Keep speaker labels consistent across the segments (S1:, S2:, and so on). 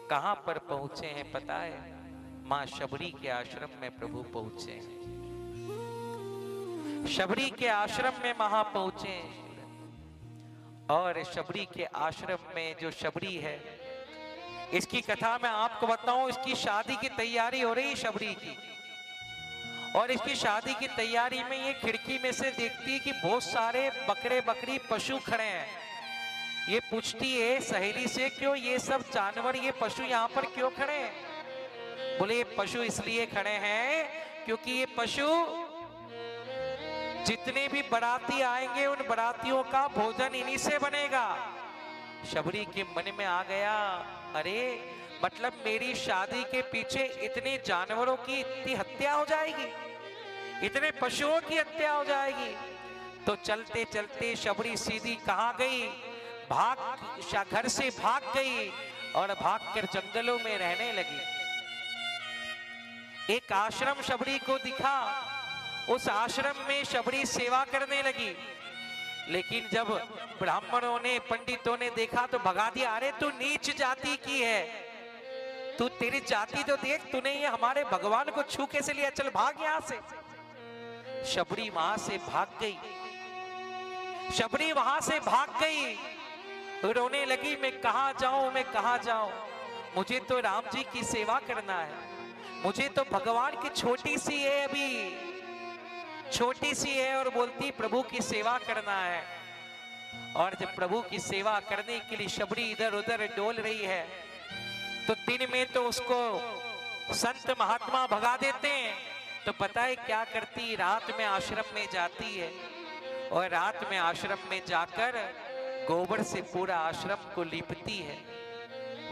S1: कहां पर पहुंचे हैं पता है? मां शबरी के आश्रम में प्रभु पहुंचे हैं। शबरी के आश्रम में महा पहुंचे और शबरी के आश्रम में जो शबरी है, इसकी कथा मैं आपको बताऊं। इसकी शादी की तैयारी हो रही शबरी की, और इसकी शादी की तैयारी में ये खिड़की में से देखती है कि बहुत सारे बकरे बकरी पशु खड़े हैं। ये पूछती है सहेली से, क्यों ये सब जानवर, ये पशु यहाँ पर क्यों खड़े हैं? बोले ये पशु इसलिए खड़े हैं क्योंकि ये पशु जितने भी बाराती आएंगे उन बारातियों का भोजन इन्हीं से बनेगा। शबरी के मन में आ गया, अरे मतलब मेरी शादी के पीछे इतने जानवरों की इतनी हत्या हो जाएगी, इतने पशुओं की हत्या हो जाएगी। तो चलते चलते शबरी सीधी कहां गई? घर से भाग गई और भागकर जंगलों में रहने लगी। एक आश्रम शबरी को दिखा, उस आश्रम में शबरी सेवा करने लगी। लेकिन जब ब्राह्मणों ने, पंडितों ने देखा तो भगा दिया। अरे तू नीच जाति की है, तू तेरी जाति तो देख, तूने ये हमारे भगवान को छू कैसे लिया, चल भाग यहां से। शबरी वहां से भाग गई, शबरी वहां से भाग गई, रोने लगी, मैं कहां जाऊं, मैं कहां जाऊं, मुझे तो राम जी की सेवा करना है, मुझे तो भगवान की छोटी सी है, अभी छोटी सी है, और बोलती प्रभु की सेवा करना है। और जब प्रभु की सेवा करने के लिए शबरी इधर उधर डोल रही है, तो दिन में तो उसको संत महात्मा भगा देते हैं, तो पता है क्या करती? रात में आश्रम में जाती है, और रात में आश्रम में जाकर गोबर से पूरा आश्रम को लीपती है,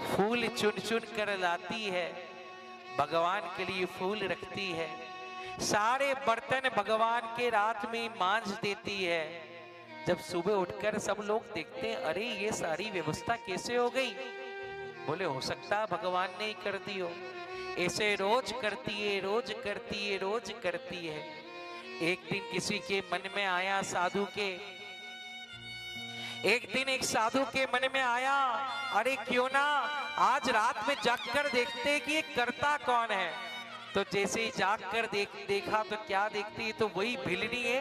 S1: फूल चुन चुन कर लाती है, भगवान के लिए फूल रखती है, सारे बर्तन भगवान के रात में मांझ देती है। जब सुबह उठकर सब लोग देखते हैं, अरे ये सारी व्यवस्था कैसे हो गई? बोले हो सकता है भगवान ने ही कर दी हो, ऐसे रोज करती है, रोज करती है, रोज करती है। एक दिन किसी के मन में आया, साधु के, एक दिन एक साधु के मन में आया, अरे क्यों ना आज रात में जागकर देखते कि ये करता कौन है। तो जैसे ही जागकर देखा तो क्या देखती है? तो वही भिलनी है।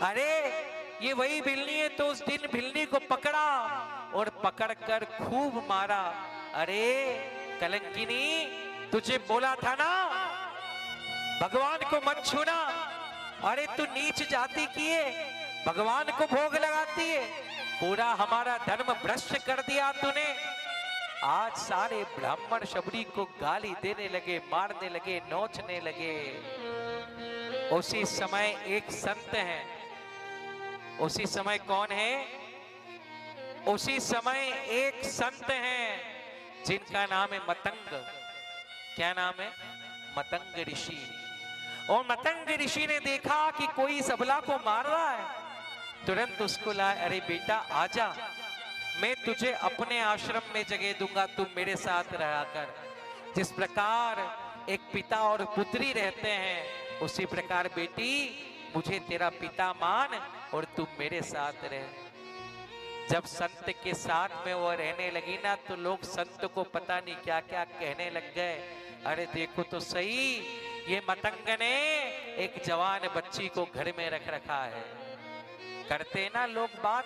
S1: अरे ये वही भिलनी है। तो उस दिन भिलनी को पकड़ा और पकड़कर खूब मारा। अरे कलंकिनी, तुझे बोला था ना भगवान को मत छूना, अरे तू नीच जाति की है, भगवान को भोग लगाती है, पूरा हमारा धर्म भ्रष्ट कर दिया तूने। आज सारे ब्राह्मण शबरी को गाली देने लगे, मारने लगे, नोचने लगे। उसी समय एक संत है, उसी समय कौन है? उसी समय एक संत है जिनका नाम है मतंग। क्या नाम है? मतंग ऋषि। और मतंग ऋषि ने देखा कि कोई सबला को मार रहा है, तुरंत उसको लाए, अरे बेटा आजा, मैं तुझे अपने आश्रम में जगह दूंगा, तुम मेरे साथ रहा कर। जिस प्रकार एक पिता और पुत्री रहते हैं, उसी प्रकार बेटी मुझे तेरा पिता मान और तुम मेरे साथ रह। जब संत के साथ में वो रहने लगी ना, तो लोग संत को पता नहीं क्या क्या कहने लग गए। अरे देखो तो सही, ये मतंग ने एक जवान बच्ची को घर में रख रखा है। करते ना लोग बात,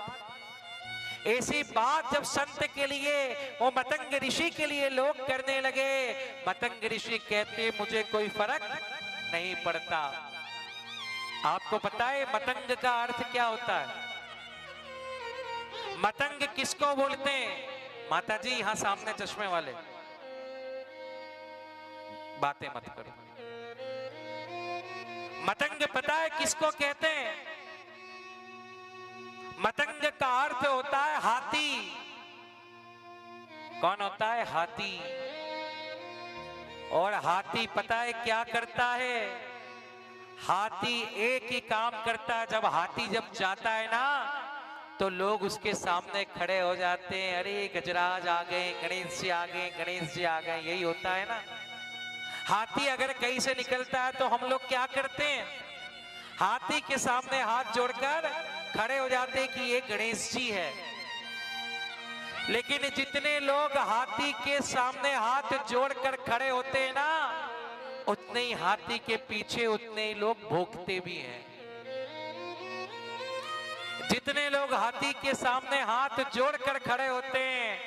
S1: ऐसी बात जब संत के लिए, वो मतंग ऋषि के लिए लोग करने लगे, मतंग ऋषि कहते मुझे कोई फर्क नहीं पड़ता। आपको पता है मतंग का अर्थ क्या होता है? मतंग किसको बोलते हैं? माता जी यहां सामने चश्मे वाले, बातें मत करो। मतंग पता है किसको कहते हैं? मतंग का अर्थ होता है हाथी। कौन होता है? हाथी। और हाथी पता है क्या करता है? हाथी एक ही काम करता है, जब हाथी जब जाता है ना, तो लोग उसके सामने खड़े हो जाते हैं, अरे गजराज आ गए, गणेश जी आ गए, गणेश जी आ गए, यही होता है ना। हाथी अगर कहीं से निकलता है तो हम लोग क्या करते हैं? हाथी के सामने हाथ जोड़कर खड़े हो जाते हैं कि ये गणेश जी है। लेकिन जितने लोग हाथी के सामने हाथ जोड़कर खड़े होते हैं ना, उतने ही हाथी के पीछे उतने ही लोग भोंकते भी हैं। जितने लोग हाथी के सामने हाथ जोड़कर खड़े होते हैं,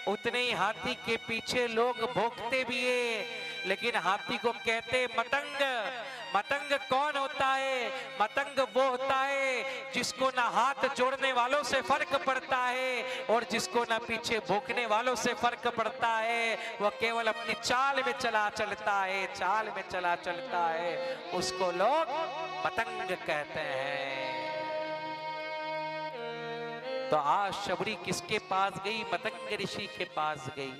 S1: उतने ही हाथी के पीछे लोग भोंकते भी हैं। लेकिन हाथी को कहते मतंग। मतंग कौन होता है? मतंग वो होता है जिसको ना हाथ जोड़ने वालों से फर्क पड़ता है और जिसको ना पीछे भोंकने वालों से फर्क पड़ता है। वह केवल अपनी चाल में चला चलता है, चाल में चला चलता है, उसको लोग मतंग कहते हैं। तो आज शबरी किसके पास गई? मतंग ऋषि के पास गई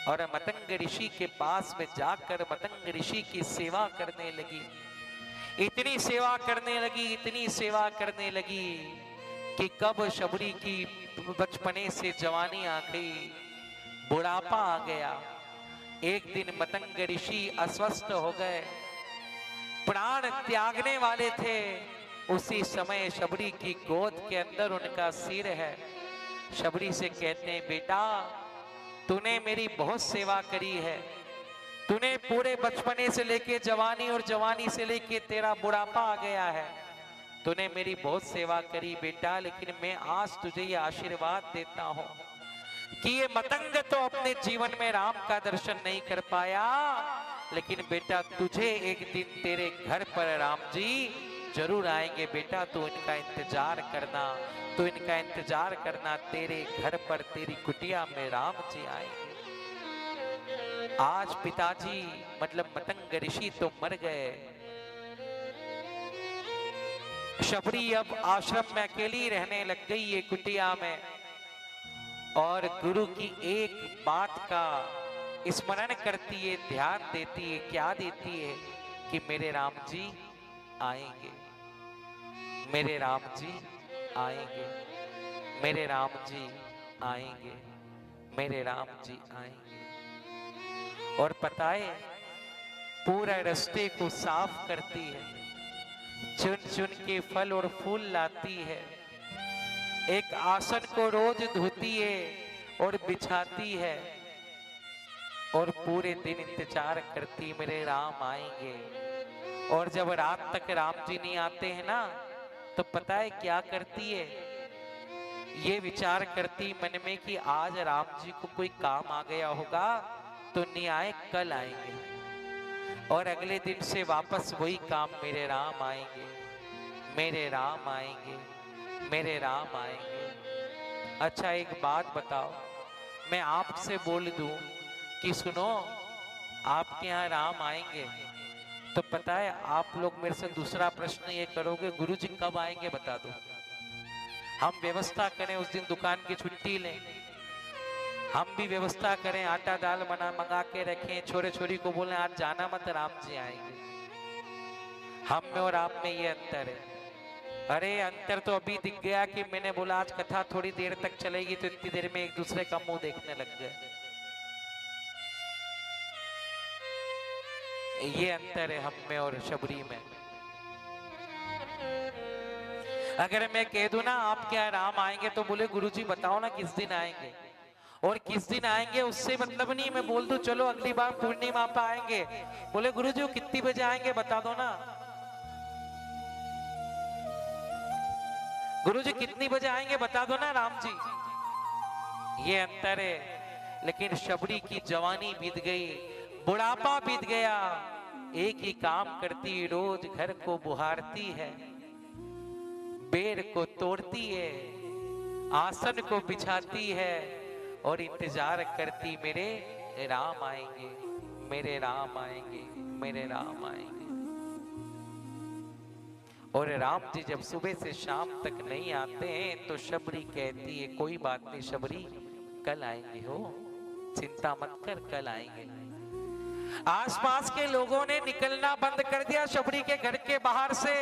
S1: और मतंग ऋषि के पास में जाकर मतंग ऋषि की सेवा करने लगी। इतनी सेवा करने लगी, इतनी सेवा करने लगी कि कब शबरी की बचपने से जवानी आ गई, बुढ़ापा आ गया। एक दिन मतंग ऋषि अस्वस्थ हो गए, प्राण त्यागने वाले थे। उसी समय शबरी की गोद के अंदर उनका सिर है। शबरी से कहते हैं, बेटा तूने मेरी बहुत सेवा करी है, तूने पूरे बचपने से लेके जवानी और जवानी से लेके तेरा बुढ़ापा आ गया है, तूने मेरी बहुत सेवा करी बेटा। लेकिन मैं आज तुझे ये आशीर्वाद देता हूं कि ये मतंग तो अपने जीवन में राम का दर्शन नहीं कर पाया, लेकिन बेटा तुझे एक दिन तेरे घर पर राम जी जरूर आएंगे बेटा, तू इनका इंतजार करना, तू इनका इंतजार करना, तेरे घर पर तेरी कुटिया में राम जी आएंगे। आज पिताजी मतलब मतंग ऋषि तो मर गए। शबरी अब आश्रम में अकेली रहने लग गई ये कुटिया में, और गुरु की एक बात का स्मरण करती है, ध्यान देती है। क्या देती है? कि मेरे राम जी आएंगे, मेरे राम जी आएंगे, मेरे राम जी आएंगे, मेरे राम जी आएंगे। और पता है पूरा रास्ते को साफ करती है, चुन चुन के फल और फूल लाती है, एक आसन को रोज धोती है और बिछाती है, और पूरे दिन इंतजार करती मेरे राम आएंगे। और जब रात तक राम जी नहीं आते हैं ना, तो पता है क्या करती है? ये विचार करती मन में कि आज राम जी को कोई काम आ गया होगा तो नहीं आए, कल आएंगे। और अगले दिन से वापस वही काम, मेरे राम आएंगे, मेरे राम आएंगे, मेरे राम आएंगे। अच्छा एक बात बताओ, मैं आपसे बोल दूं कि सुनो आपके यहाँ राम आएंगे, तो पता है आप लोग मेरे से दूसरा प्रश्न ये करोगे, गुरुजी कब आएंगे बता दो। हम व्यवस्था करें उस दिन दुकान की छुट्टी लें, हम भी व्यवस्था करें, आटा दाल मंगा के रखें, छोरे छोरी को बोलें आज जाना मत, राम जी आएंगे। हम में और आप में ये अंतर है। अरे अंतर तो अभी दिख गया कि मैंने बोला आज कथा थोड़ी देर तक चलेगी, तो इतनी देर में एक दूसरे का मुंह देखने लग गए। ये अंतर है हम में और शबरी में। अगर मैं कह दूं ना आपके यहाँ राम आएंगे, तो बोले गुरुजी बताओ ना किस दिन आएंगे, और किस दिन आएंगे उससे मतलब नहीं। मैं बोल दूं चलो अगली बार पूर्णिमा पे आएंगे, बोले गुरुजी वो कितनी बजे आएंगे बता दो ना, गुरुजी कितनी बजे आएंगे बता दो ना राम जी। ये अंतर है। लेकिन शबरी की जवानी बीत गई, बुढ़ापा बीत गया, एक ही काम करती, रोज घर को बुहारती है, बेर को तोड़ती है, आसन को बिछाती है और इंतजार करती मेरे राम आएंगे, मेरे राम आएंगे, मेरे राम आएंगे। और राम जी जब सुबह से शाम तक नहीं आते हैं तो शबरी कहती है कोई बात नहीं शबरी, कल आएंगे, हो चिंता मत कर, कल आएंगे। आसपास के लोगों ने निकलना बंद कर दिया शबरी के घर के बाहर से।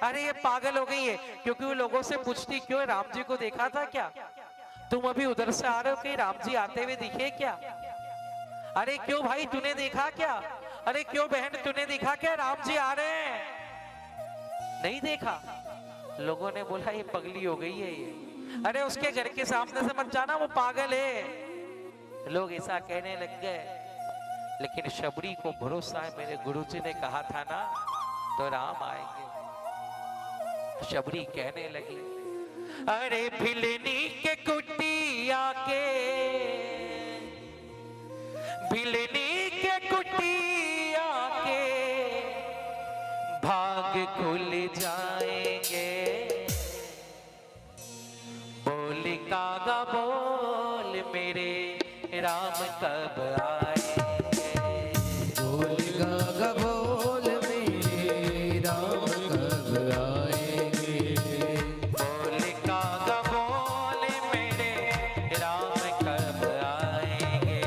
S1: अरे ये पागल हो गई है, क्योंकि वो लोगों से पूछती क्यों, राम जी को देखा था क्या, तुम अभी उधर से आ रहे हो, कहीं राम जी आते हुए दिखे क्या? अरे क्यों भाई तूने देखा क्या? अरे क्यों बहन तूने देखा क्या राम जी आ रहे हैं? नहीं देखा। लोगों ने बोला ये पगली हो गई है, ये अरे उसके घर के सामने से मत जाना, वो पागल है। लोग ऐसा कहने लग गए, लेकिन शबरी को भरोसा है, मेरे गुरुजी ने कहा था ना तो राम आएंगे। शबरी कहने लगी, अरे भिलनी के कुटिया के, भिलनी के कुटिया के भाग खुल जाएंगे। बोल कागा बोल मेरे राम कब आएंगे।
S2: बोल कागा बोल मेरे राम कब आएंगे।
S1: बोल कागा बोल मेरे राम कब आएंगे।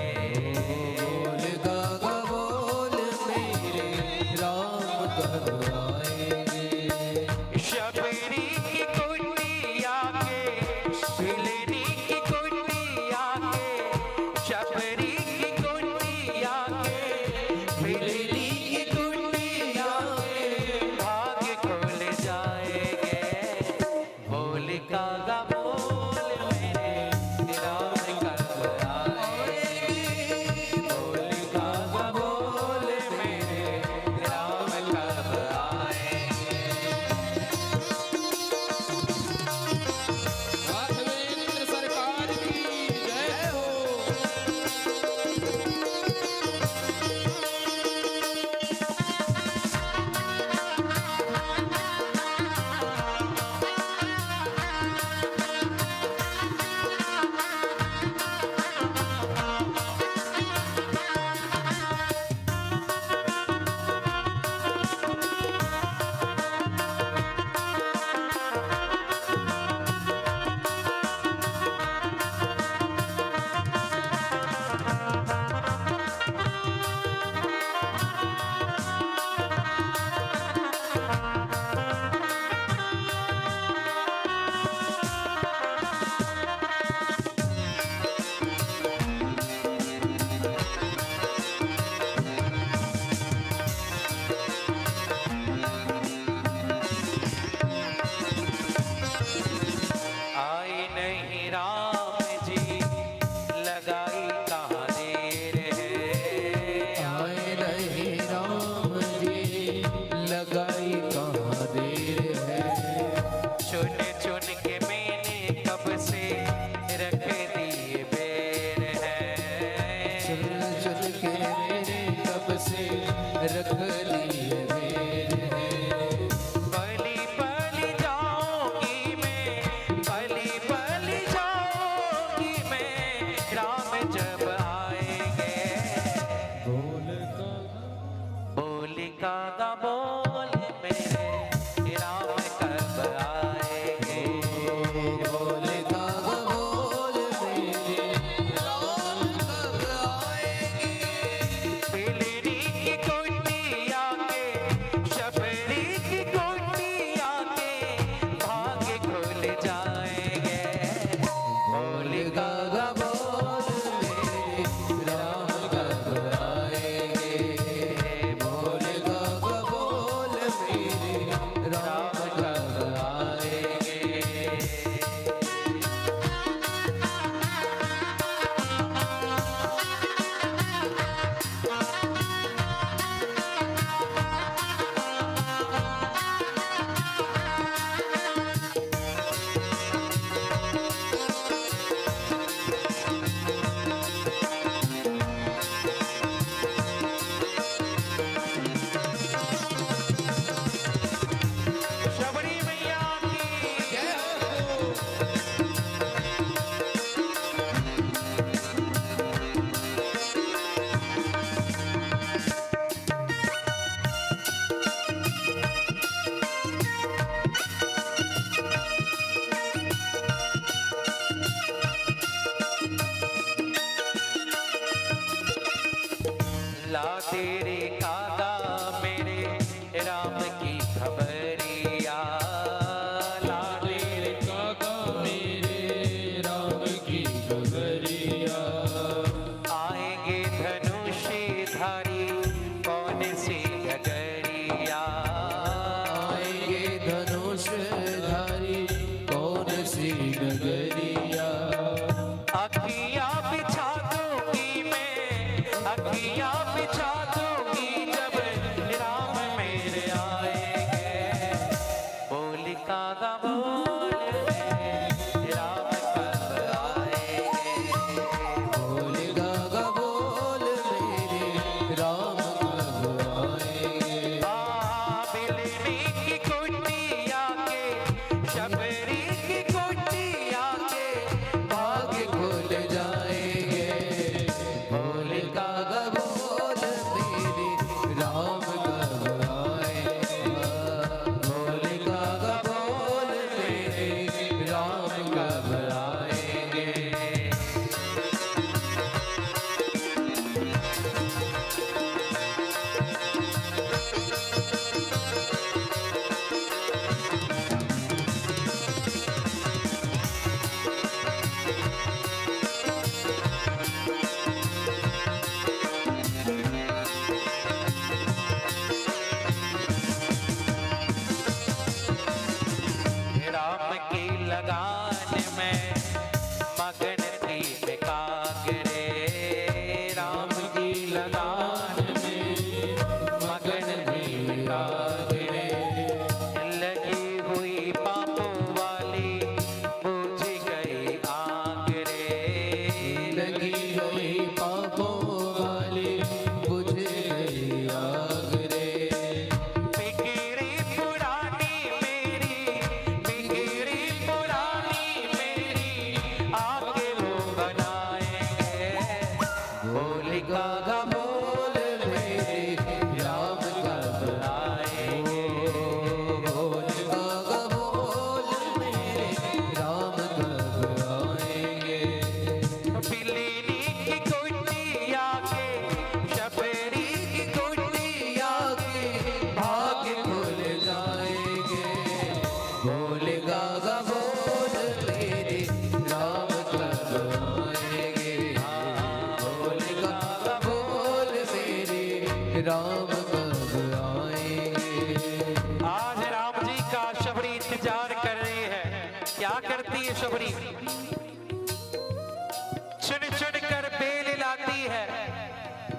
S2: बोल कागा बोल मेरे राम कब आएंगे।
S1: शबरी की कुटिया के, भिलनी की कुटिया के, शबरी की कुटिया के, भिलनी की कुटिया के भाग खुल जाएंगे। बोल कागा बोल मेरे राम कब आएंगे। बोल कागा बोल मेरे राम कब आएंगे।
S2: राघवेंद्र सरकार की जय हो।
S1: आए नहीं राम जी लगाई कहाँ देर है।
S2: आए नहीं राम जी लगाई कहाँ देर है।
S1: चुन चुन के मैंने कब से रख दिए बेर है।
S2: चुन चुन के मेरे कब से रख लिए बेर है।
S1: पली पली जाऊंगी मैं, पली पली जाऊंगी मैं, राम जब आएंगे। बोल कागा बोल मेरे राम कब आएंगे।
S2: बोल कागा बोल मेरे राम कब आएंगे।
S1: भिलनी की कुटिया के, शबरी की कुटिया के भाग खुल जाएंगे। बोल
S2: कागा बोल मेरे राम कब आएंगे। बोल कागा बोल मेरे राम कब आएंगे।
S1: शबरी मैया की
S2: जय हो।
S1: ला तेरे कागा मेरे राम की खबरिया। ला तेरे
S2: कागा मेरे राम की खबरिया।
S1: आएंगे धनुषधारी कौन सी डगरिया।
S2: आएंगे धनुषधारी कौन सी नगरिया।
S1: अखियां बिछा दूंगी जब राम मेरे आएंगे। बोल कागा बोल मेरे राम कब आएंगे।
S2: बोल गागा बोल मेरे राम कब आएंगे।
S1: बिलनी की कुटिया के शबरी की कुटिया के
S2: भाग खुल जाएंगे। बोल गागा बोल मेरे राम कब आएंगे। बोल गागा बोल मेरे राम कब आएंगे।
S1: राम की लगान में मगन थी बेकागरे। राम की लगान में मगन थी बेकागरे। लगी हुई पापों वाली बुझ गई आग रे।
S2: लगी हुई पापों वाली बुझ गई आग रे।
S1: बिगड़ी पुरानी मेरी बिगड़ी पुरानी मेरी आगे लोग बनाएंगे।
S2: बोल गागा बोल मेरे राम कब आएंगे। बोल गागा बोल मेरे राम कब आएंगे।
S1: बिल्ली की कुटिया के शबरी की कुटिया
S2: के भाग खुल जाएंगे। बोल गागा बोल मेरे राम कब आएंगे। बोल गागा बोल मेरे राम कब आएंगे।
S1: आज राम जी का शबरी इंतजार कर रही है। क्या करती है शबरी? चुन चुन कर बेल लाती है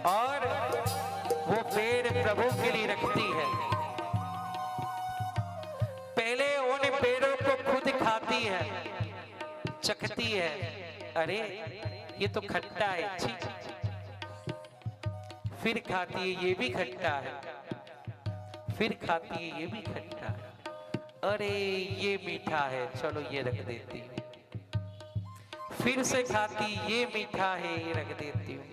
S1: और वो पेड़ प्रभु के लिए रखती है। पहले उन पेड़ों को खुद खाती है, चखती है, अरे ये तो खट्टा है, छी। फिर खाती है, ये भी खट्टा है। फिर खाती है, ये भी खट्टा है। अरे ये मीठा है, चलो ये रख देती हूँ। फिर से खाती, ये मीठा है, ये रख देती हूँ।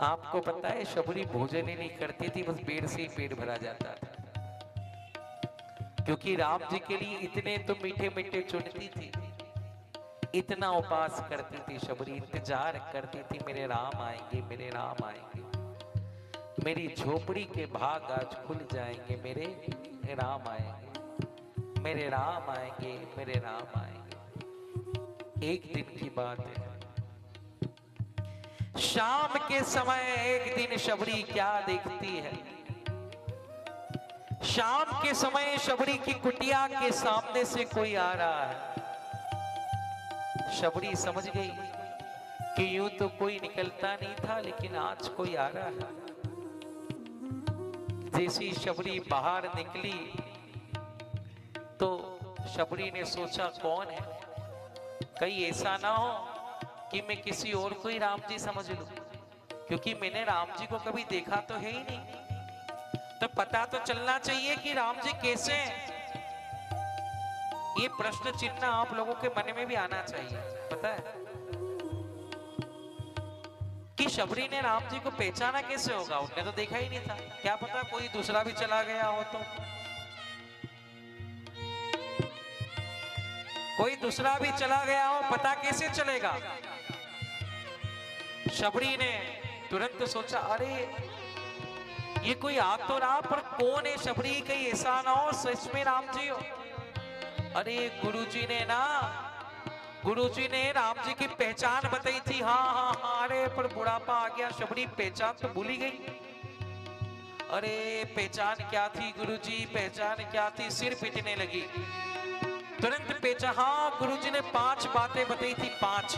S1: आपको पता है शबरी भोजन ही नहीं करती थी, बस पेड़ से ही पेट भरा जाता था। क्योंकि राम जी के लिए इतने तो मीठे मीठे चुनती थी, इतना उपास करती थी शबरी, इंतजार करती थी मेरे राम आएंगे, मेरे राम आएंगे, मेरी झोपड़ी के भाग आज खुल जाएंगे, मेरे राम आएंगे, मेरे राम आएंगे, मेरे राम आएंगे। एक दिन की बात है, शाम के समय एक दिन शबरी क्या देखती है। शाम के समय शबरी की कुटिया के सामने से कोई आ रहा है। शबरी समझ गई कि यूं तो कोई निकलता नहीं था, लेकिन आज कोई आ रहा है। जैसी शबरी बाहर निकली तो शबरी ने सोचा कौन है, कहीं ऐसा ना हो कि मैं किसी और को ही राम जी समझ लूं, क्योंकि मैंने राम जी को कभी देखा तो है ही नहीं, तो पता तो चलना चाहिए कि राम जी कैसे हैं। ये प्रश्न चिन्ह आप लोगों के मन में भी आना चाहिए। पता है कि शबरी ने राम जी को पहचाना कैसे होगा, उनने तो देखा ही नहीं था। क्या पता कोई दूसरा भी चला गया हो, तो कोई दूसरा भी चला गया हो, पता कैसे चलेगा। शबरी ने तुरंत सोचा, अरे ये कोई आ तो रहा, पर कौन है शबरी, कहीं ऐसा ना हो सच में राम जी हो। अरे गुरुजी ने राम जी की पहचान बताई थी। हाँ हाँ हाँ, अरे पर बुढ़ापा आ गया, शबरी पहचान तो भूल ही गई। अरे पहचान क्या थी गुरुजी, पहचान क्या थी, सिर पीटने लगी। तुरंत पहचान, हाँ गुरुजी ने 5 बातें बताई थी, 5।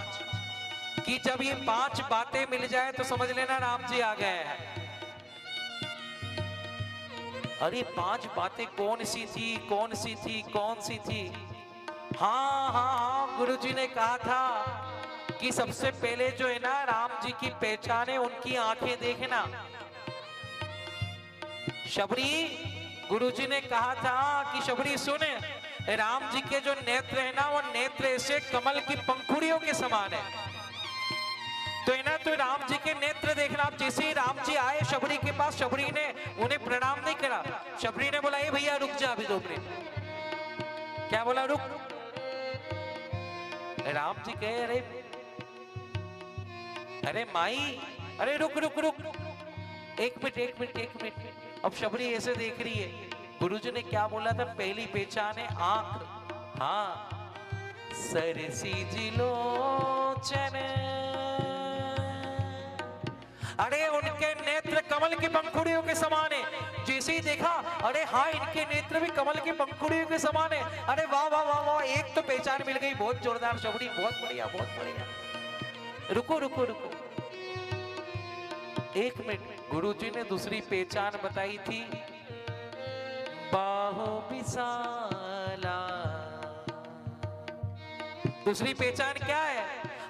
S1: कि जब ये 5 बातें मिल जाए तो समझ लेना राम जी आ गए हैं। अरे 5 बातें कौन सी थी, कौन सी थी, कौन सी थी? हाँ हाँ हाँ, गुरुजी ने कहा था कि सबसे पहले जो है ना राम जी की पहचान है उनकी आंखें देखना। शबरी, गुरुजी ने कहा था कि शबरी सुन, राम जी के जो नेत्र है ना वो नेत्र ऐसे कमल की पंखुड़ियों के समान है। तो है ना, तो राम जी के नेत्र देखना। आप जैसे ही राम जी आए शबरी के पास, शबरी ने उन्हें प्रणाम नहीं करा। शबरी ने बोला, ए भैया रुक जा अभी 2 मिनट। क्या बोला? रुक। राम जी कहे, अरे अरे माई, अरे रुक रुक रुक, 1 मिनट 1 मिनट 1 मिनट। अब शबरी ऐसे देख रही है। गुरुजी ने क्या बोला था? पहली पहचान है आंख। हाँ, सरसी जिलोचन। अरे उनके नेत्र कमल की पंखुड़ियों के समान है। जैसे ही देखा, अरे हाँ इनके नेत्र भी कमल की पंखुड़ियों के समान है। अरे वाह वाह वाह वाह, एक तो पहचान मिल गई, बहुत जोरदार शबरी, बहुत बढ़िया बहुत बढ़िया। रुको रुको रुको, 1 मिनट। गुरुजी ने दूसरी पहचान बताई थी, बाहु विशाला। दूसरी पहचान क्या है?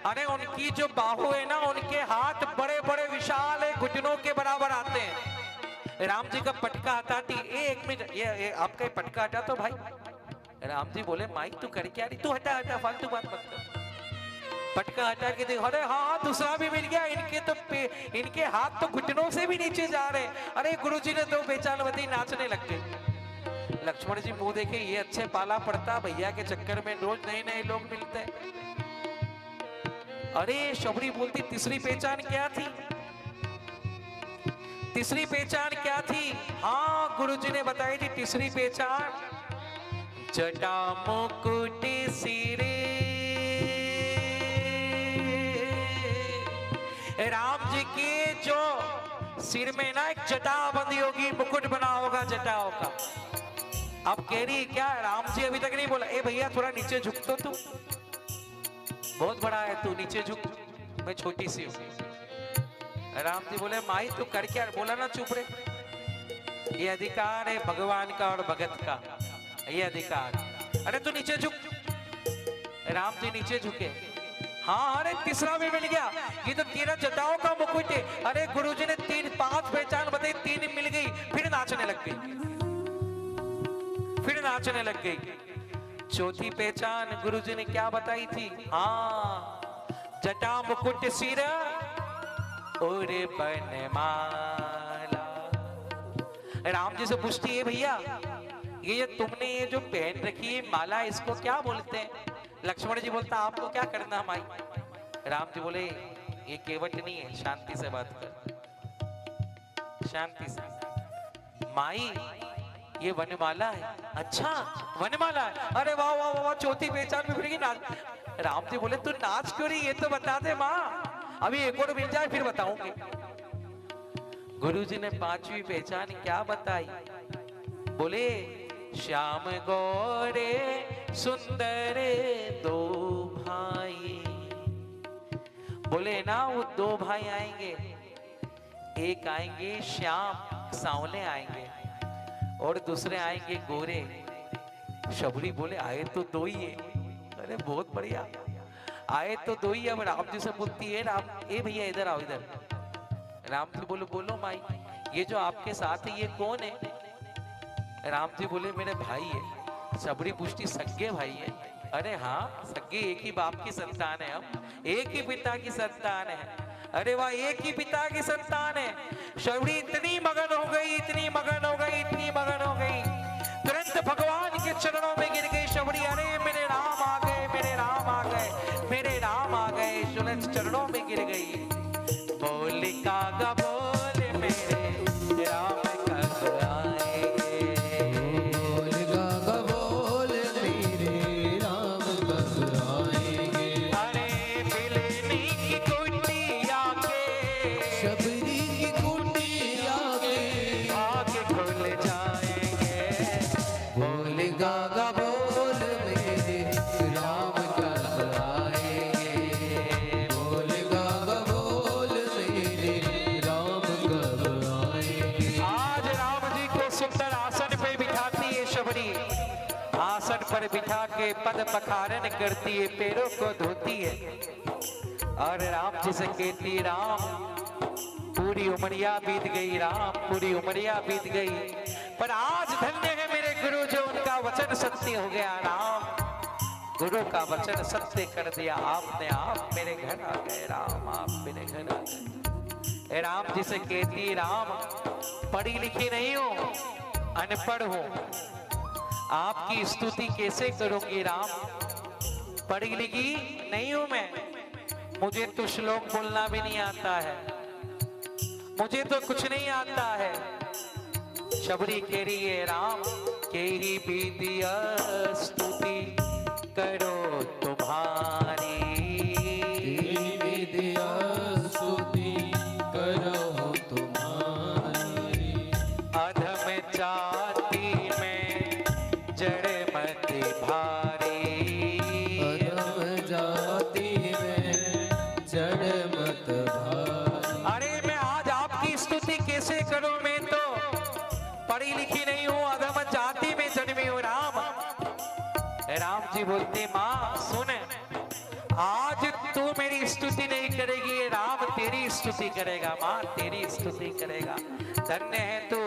S1: अरे उनकी जो बाहु है ना, उनके हाथ बड़े बड़े विशाल है, घुटनों के बराबर आते हैं। राम जी का पटका हटाती, 1 मिनट, ये आपका पटका हटा तो भाई। राम जी बोले, माई तू कर क्या रही? तू हटा हटा, फालतू बात मत कर। पटका हटा के देखो, अरे हाँ दूसरा भी मिल गया। इनके हाथ तो घुटनों से भी नीचे जा रहे। अरे गुरुजी ने 2 पहचान बताई, नाचने लग गए। लक्ष्मण जी मुंह देखे, ये अच्छे पाला पड़ता, भैया के चक्कर में रोज नए नए लोग मिलते हैं। अरे शबरी बोलती, तीसरी पहचान क्या थी? तीसरी पहचान क्या थी? हाँ, गुरुजी ने बताई थी तीसरी पहचान, जटा मुकुट सिरे। राम जी के जो सिर में ना एक जटा बंधी होगी, मुकुट बना होगा जटाओं का। अब कह रही क्या? राम जी अभी तक नहीं बोला, ए भैया थोड़ा नीचे झुक तो तू, बहुत बड़ा है तू, नीचे झुक, मैं छोटी सी हूं। राम जी बोले, माई तू कर क्या? बोला ना चुप रे, ये अधिकार है भगवान का और भगत का, ये अधिकार। अरे तू नीचे झुक। राम जी नीचे झुके। हाँ, अरे तीसरा भी मिल गया, ये तो 13 जटाओं का मुकुट है। अरे गुरुजी ने 5 पहचान बताई, 3 मिल गई, फिर नाचने लग गई, फिर नाचने लग गई। चौथी पहचान गुरुजी ने क्या बताई थी? हाँ, जटा मुकुट सिर और बनमाला। राम जी से पूछती है, भैया ये तुमने ये जो पहन रखी है माला, इसको क्या बोलते हैं? लक्ष्मण जी बोलता, आपको क्या करना माई? राम जी बोले, ये केवट नहीं है, शांति से बात कर, शांति से। माई ये वनमाला है। अच्छा वनमाला है, अरे वाह वाह वाह, चौथी पहचान में फिर नाच। राम जी बोले, तू नाच क्यों रही, ये तो बता दे माँ, अभी एक और मिल जाए फिर बताऊंगे। गुरुजी ने 5वीं पहचान क्या बताई? बोले, श्याम गौरे सुंदर 2 भाई। बोले ना वो 2 भाई आएंगे, एक आएंगे श्याम सांवले आएंगे और दूसरे आएंगे गोरे। शबरी बोले, आए तो 2 ही है। अरे बहुत बढ़िया, आए तो 2 ही। अब राम जी से बोलती है, राम ए भैया इधर आओ इधर। राम जी बोले, बोलो माई, ये जो आपके साथ है ये कौन है? राम जी बोले, मेरे भाई है। शबरी पूछती, सगे भाई है? अरे हाँ सगे, एक ही बाप की संतान है, हम एक ही पिता की संतान है। अरे वाह, एक ही पिता की संतान है। शबरी इतनी मगन हो गई, इतनी मगन हो गई, इतनी मगन हो गई, तुरंत भगवान के चरणों में गिर गई शबरी। अरे मेरे राम आ गए, मेरे राम आ गए, मेरे राम आ गए, तुरंत चरणों में गिर गई। बोल कागा बोल मेरे राम कब आएंगे?
S2: बोल गागा बोल मेरे राम कब आएंगे?
S1: अरे मिलनी की कुटिया के,
S2: शबरी की कुटिया के
S1: आगे खुल जाएंगे।
S2: बोल गागा बोल मेरे राम कब आएंगे? बोल
S1: पर बिठा के पद पखारन करती है, पैरों को धोती है। और राम जी से कहती, राम पूरी उमरिया बीत गई, राम पूरी उमरिया बीत गई, पर आज धन्य है मेरे गुरु जो उनका वचन सत्य हो गया। राम गुरु का वचन सत्य कर दिया आपने, आप मेरे घर आ गए राम, आप मेरे घर आ गए। राम जी से कहती, राम पढ़ी लिखी नहीं हूं, अनपढ़ हूं, आपकी स्तुति कैसे करूंगी राम, पढ़ी लिखी नहीं हूं मैं, मुझे तो श्लोक बोलना भी नहीं आता है, मुझे तो कुछ नहीं आता है। शबरी कह रही है, राम के ही विधिया स्तुति करो तुम्हारी,
S2: विधिया स्तुति करो तुम्हारी,
S1: अधम जाति में जड़ मत भारी,
S2: अधम जाति में जड़ मत भारी।
S1: अरे मैं आज आपकी स्तुति कैसे करूं, मैं तो पढ़ी लिखी नहीं हूं, अधम जाति में जन्मी हूं राम। राम जी बोलते, मां सुन, आज तू मेरी स्तुति नहीं करेगी, राम तेरी स्तुति करेगा, मां तेरी स्तुति करेगा। धन्य है तू,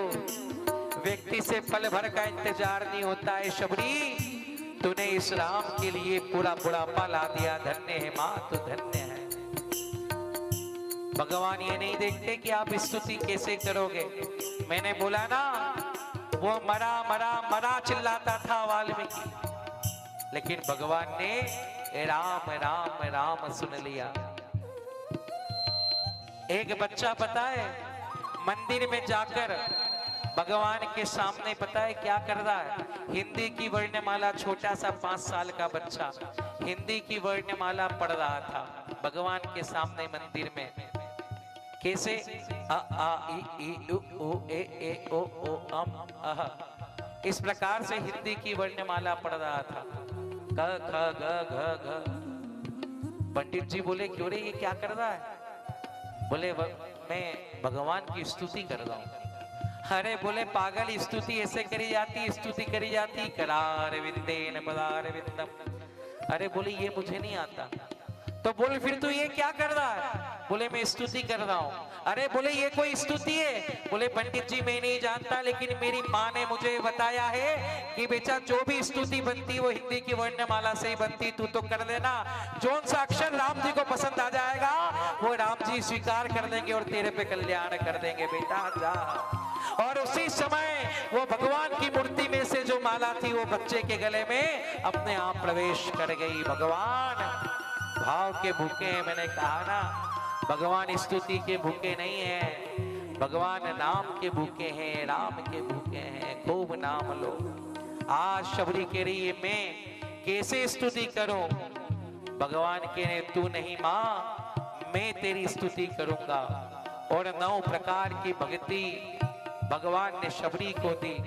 S1: व्यक्ति से पल भर का इंतजार नहीं होता है शबरी, तूने इस राम के लिए पूरा बुढ़ापा ला दिया, धन्य है मां तू, धन्य है। भगवान ये नहीं देखते कि आप स्तुति कैसे करोगे। मैंने बोला ना, वो मरा मरा मरा चिल्लाता था वाल्मीकि, लेकिन भगवान ने राम राम राम सुन लिया। एक बच्चा पता है मंदिर में जाकर भगवान के सामने पता है क्या कर रहा है, हिंदी की वर्णमाला, छोटा सा 5 साल का बच्चा हिंदी की वर्णमाला पढ़ रहा था भगवान के सामने मंदिर में। कैसे? अ आ इ उ ऊ ए ओ अम अह, इस प्रकार से हिंदी की वर्णमाला पढ़ रहा था। क ख ग घ घ। पंडित जी बोले, क्यों रे ये क्या कर रहा है? बोले मैं भगवान की स्तुति कर रहा हूं। अरे बोले पागल, स्तुति ऐसे करी जाती, स्तुति करी जाती, करार विंदेन पदार विंदम। अरे बोले ये मुझे नहीं आता। तो बोले फिर तू ये क्या कर रहा है? बोले मैं स्तुति कर रहा हूं। अरे बोले ये कोई स्तुति है? बोले पंडित जी मैं नहीं जानता, लेकिन मेरी माँ ने मुझे बताया है कि बेटा जो भी स्तुति बनती वो हिंदी की वर्णमाला से ही बनती, तू तो कर देना। जो सा अक्षर राम जी को पसंद आ जाएगा वो राम जी स्वीकार कर देंगे और तेरे पे कल्याण कर देंगे, बेटा जा। और उसी समय वो भगवान की मूर्ति में से जो माला थी वो बच्चे के गले में अपने आप प्रवेश कर गई। भगवान भाव के भूखे हैं, मैंने कहा ना, भगवान स्तुति के भूखे नहीं है, भगवान नाम के भूखे हैं, राम के भूखे हैं, खूब नाम लो। आज शबरी कह रही है मैं कैसे स्तुति करूं? भगवान कह रहे तू नहीं मां, मैं तेरी स्तुति करूंगा। और 9 प्रकार की भक्ति भगवान ने शबरी को दी।